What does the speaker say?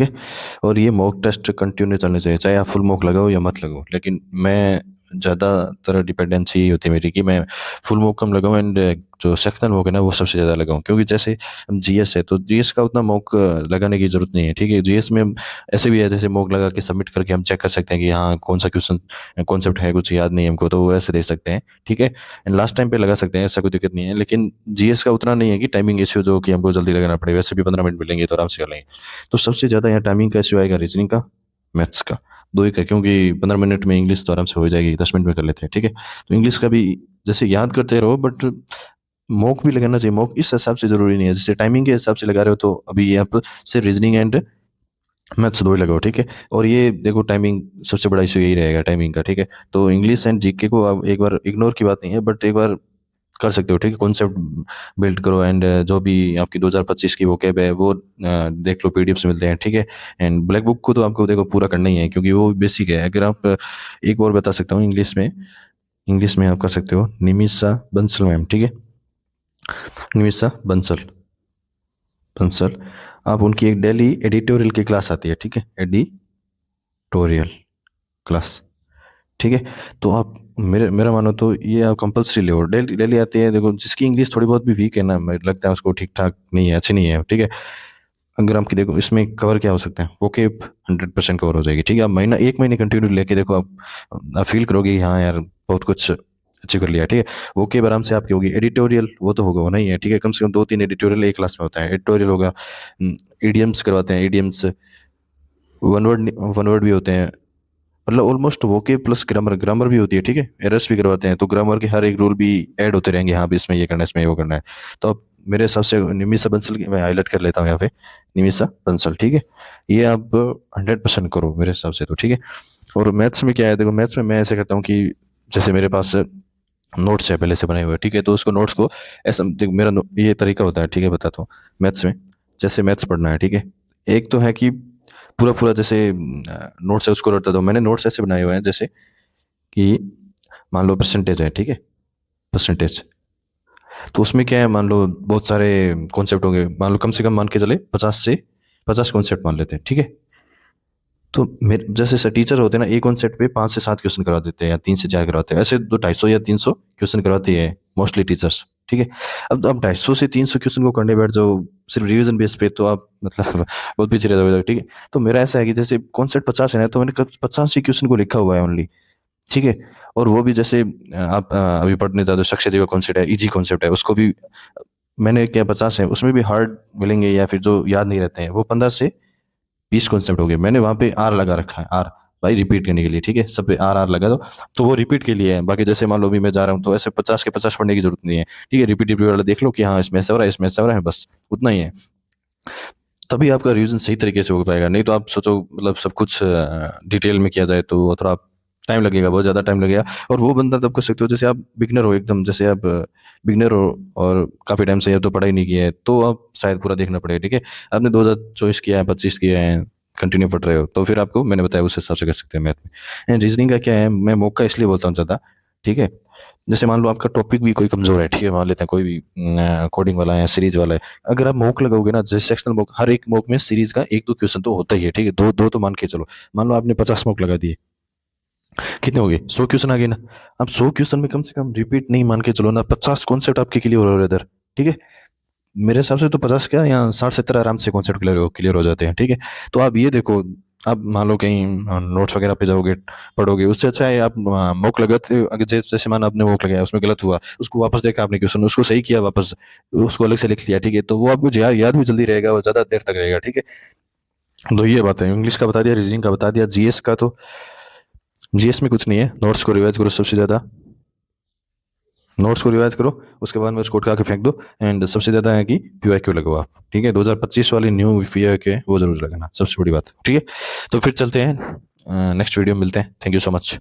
है। और ये मॉक टेस्ट कंटिन्यू चलने चाहिए, चाहे आप फुल मॉक लगाओ या मत लगाओ, लेकिन मैं ज़्यादातर डिपेंडेंसी यही होती है मेरी कि मैं फुल मॉक कम लगाऊं एंड जो सेक्शनल मॉक है ना वो सबसे ज़्यादा लगाऊं। क्योंकि जैसे जीएस है तो जीएस का उतना मॉक लगाने की जरूरत नहीं है, ठीक है। जीएस में हम ऐसे भी है, जैसे मॉक लगा के सबमिट करके हम चेक कर सकते हैं कि हाँ कौन सा क्वेश्चन कॉन्सेप्ट है, कुछ याद नहीं है हमको, तो वो ऐसे दे सकते हैं, ठीक है। एंड लास्ट टाइम पे लगा सकते हैं, ऐसा कोई दिक्कत नहीं है। लेकिन जीएस का उतना नहीं है कि टाइमिंग इश्यू जो कि हमको जल्दी लगाना पड़े, वैसे भी 15 मिनट मिलेंगे तो आराम से कर लेंगे। तो सबसे ज़्यादा यहाँ टाइमिंग का इश्यू आएगा रीजनिंग का, मैथ्स का, दो ही का। क्योंकि 15 मिनट में इंग्लिश तो आराम से हो जाएगी, 10 मिनट में कर लेते हैं, ठीक है। तो इंग्लिश का भी जैसे याद करते रहो, बट मॉक भी लगाना चाहिए। मॉक इस हिसाब से जरूरी नहीं है, जैसे टाइमिंग के हिसाब से लगा रहे हो तो अभी आप सिर्फ रीजनिंग एंड मैथ्स दो ही लगाओ, ठीक है। और ये देखो टाइमिंग सबसे बड़ा इशू यही रहेगा टाइमिंग का, ठीक है। तो इंग्लिश एंड जीके को आप एक बार इग्नोर की बात नहीं है, बट एक बार कर सकते हो, ठीक है। कॉन्सेप्ट बिल्ड करो एंड जो भी आपकी 2025 की वोकैब है वो देख लो, पीडीएफ से मिलते हैं, ठीक है। एंड ब्लैक बुक को तो आपको देखो पूरा करना ही है, क्योंकि वो बेसिक है। अगर आप एक और बता सकता हूँ इंग्लिश में आप कर सकते हो निमिषा बंसल मैम, ठीक है। निमिषा बंसल बंसल, आप उनकी एक डेली एडिटोरियल की क्लास आती है, ठीक है, एडिटोरियल क्लास, ठीक है। तो आप मेरा मानो तो ये आप कंपलसरी ले, डेली डेली आती है। देखो जिसकी इंग्लिश थोड़ी बहुत भी वीक है ना, मुझे लगता है उसको ठीक ठाक नहीं है, अच्छी नहीं है, ठीक है। अगर आपकी देखो इसमें कवर क्या हो सकता है, वो के 100% कवर हो जाएगी, ठीक है। आप महीना, एक महीने कंटिन्यू लेके देखो, आप फील करोगे कि हाँ यार बहुत कुछ अचीव कर लिया, ठीक है। वो के आराम से आपकी होगी। एडिटोरियल वो तो होगा, वो नहीं है, ठीक है। कम से कम 2-3 एडिटोरियल एक क्लास में होता है। एडिटोरियल होगा, ईडियम्स करवाते हैं, ईडियम्स, वन वर्ड भी होते हैं, मतलब ऑलमोस्ट वोके प्लस ग्रामर, ग्रामर भी होती है, ठीक है। एरर्स भी करवाते हैं, तो ग्रामर के हर एक रूल भी ऐड होते रहेंगे, हाँ भी इसमें ये करना है, इसमें वो करना है। तो अब मेरे हिसाब से निमिषा बंसल की मैं हाईलाइट कर लेता हूँ यहाँ पे, निमिषा बंसल, ठीक है। ये आप 100% करो मेरे हिसाब से तो, ठीक है। और मैथ्स में क्या है, देखो मैथ्स में मैं ऐसे करता हूँ कि जैसे मेरे पास नोट्स है पहले से बनाए हुए, ठीक है। तो उसको नोट्स को ऐसा देख, मेरा ये तरीका होता है, ठीक है, बताता हूँ। मैथ्स में जैसे मैथ्स पढ़ना है, ठीक है। एक तो है कि पूरा पूरा जैसे नोट्स है उसको रटता दो। मैंने नोट्स ऐसे बनाए हुए हैं जैसे कि मान लो परसेंटेज है, ठीक है, परसेंटेज। तो उसमें क्या है, मान लो बहुत सारे कॉन्सेप्ट होंगे, मान लो कम से कम मान के चले 50 कॉन्सेप्ट मान लेते हैं, ठीक है। तो मेरे जैसे सर टीचर होते हैं ना, एक कॉन्सेप्ट पे 5 से 7 क्वेश्चन करवा देते हैं या 3 से 4 करवाते हैं, ऐसे 250 या 300 क्वेश्चन करवाते हैं मोस्टली टीचर्स, ठीक है। अब 250 से 300 क्वेश्चन को करने बैठ जाओ सिर्फ रिवीजन बेस पे, तो आप मतलब बहुत पीछे रह जाओगे, ठीक है। तो मेरा ऐसा है कि जैसे कॉन्सेप्ट 50 है ना, तो मैंने 50 ही क्वेश्चन को लिखा हुआ है ओनली, ठीक है। और वो भी जैसे आप अभी पढ़ने जाते हो, शख्सियत का कॉन्सेप्ट है, इजी कॉन्सेप्ट है, उसको भी मैंने क्या 50 है, उसमें भी हार्ड मिलेंगे या फिर जो याद नहीं रहते हैं, वो 15 से 20 कॉन्सेप्ट हो गए। मैंने वहाँ पे आर लगा रखा है, आर भाई रिपीट करने के लिए, ठीक है। सब पे आर आर लगा दो, तो वो रिपीट के लिए है। बाकी जैसे मान लो अभी मैं जा रहा हूँ तो ऐसे 50 के 50 पढ़ने की जरूरत नहीं है, ठीक है। रिपीट रिपीट वाला देख लो कि हाँ इसमें ऐसा हो रहा है, इसमें ऐसा हो रहा है, बस उतना ही है। तभी आपका रिवीजन सही तरीके से हो पाएगा। नहीं तो आप सोचो मतलब सब कुछ डिटेल में किया जाए तो थोड़ा टाइम लगेगा, बहुत ज़्यादा टाइम लगेगा। और वो बंदा तब कर सकते हो जैसे आप बिगनर हो एकदम, जैसे आप बिगनर हो और काफ़ी टाइम से ये तो पढ़ाई नहीं किया है, तो आप शायद पूरा देखना पड़ेगा, ठीक है। आपने 2024 किया है, 25 किया है, कंटिन्यू पढ़ रहे हो, तो फिर आपको मैंने बताया उस हिसाब से कर सकते हैं मैथ में। एंड रीजनिंग का क्या है, मैं मौका इसलिए बोलता हूँ ज़्यादा, ठीक है। जैसे मान लो आपका टॉपिक भी कोई कमजोर है, ठीक है, मान लेते हैं कोई भी कोडिंग वाला है, सीरीज वाला है। अगर आप मॉक लगाओगे ना, जैसे सेक्शनल मॉक, हर एक मॉक में सीरीज का 1-2 क्वेश्चन तो होता ही है, ठीक है। दो दो तो मान के चलो। मान लो आपने 50 मॉक लगा दिए, कितने हो गए, 100 क्वेश्चन आ गए ना। अब 100 क्वेश्चन में कम से कम रिपीट नहीं मान के चलो ना, 50 कॉन्सेप्ट आपके क्लियर हो रहे हैं इधर, ठीक है। मेरे हिसाब से तो 50 क्या, यहाँ 60-70 आराम से कॉन्सेप्ट क्लियर हो जाते हैं, ठीक है। तो आप ये देखो, आप मान लो कहीं नोट्स वगैरह पे जाओगे, पढ़ोगे, उससे अच्छा है आप मॉक लगाते, अगर जैसे मान आपने मॉक लगाया, उसमें गलत हुआ, उसको वापस देखा आपने क्वेश्चन, उसको सही किया वापस, उसको अलग से लिख लिया, ठीक है। तो वो आपको याद भी जल्दी रहेगा और ज्यादा देर तक रहेगा, ठीक है। तो ये बात है, इंग्लिश का बता दिया, रीजनिंग का बता दिया, जीएस का तो जीएस में कुछ नहीं है, नोट्स को रिवाइज करो सबसे ज्यादा, नोट्स को रिवाइज करो, उसके बाद में उसको उठा के फेंक दो। एंड सबसे ज्यादा है कि पीवाईक्यू लगाओ आप, ठीक है। 2025 वाली न्यू पीवाईक्यू है वो जरूर लगाना, सबसे बड़ी बात, ठीक है। तो फिर चलते हैं नेक्स्ट वीडियो में मिलते हैं। Thank you so much.